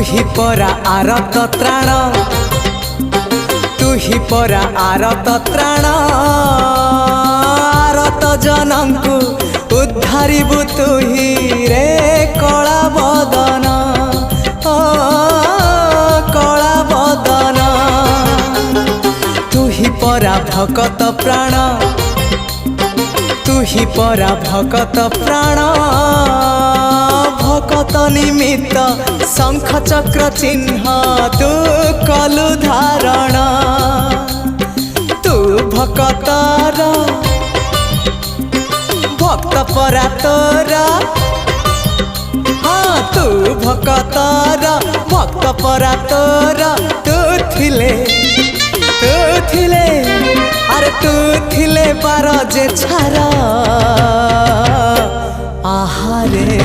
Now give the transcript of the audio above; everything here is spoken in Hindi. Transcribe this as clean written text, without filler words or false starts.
ही परा आरत त्राण तू ही परा आरत त्राण आरत जनंकु उद्धारिबु तू ही रे कला बदन ओ कला बदन तू ही परा भकत प्राण तू ही परा भकत प्राण भकत निमित्त शंख चक्र चिन्ह तू कलु धारण तू भकतर भक्त परा तोर हाँ तू भकतर भक्त परा तोर तू थिले अरे तू थिले पार जे छारा आहारे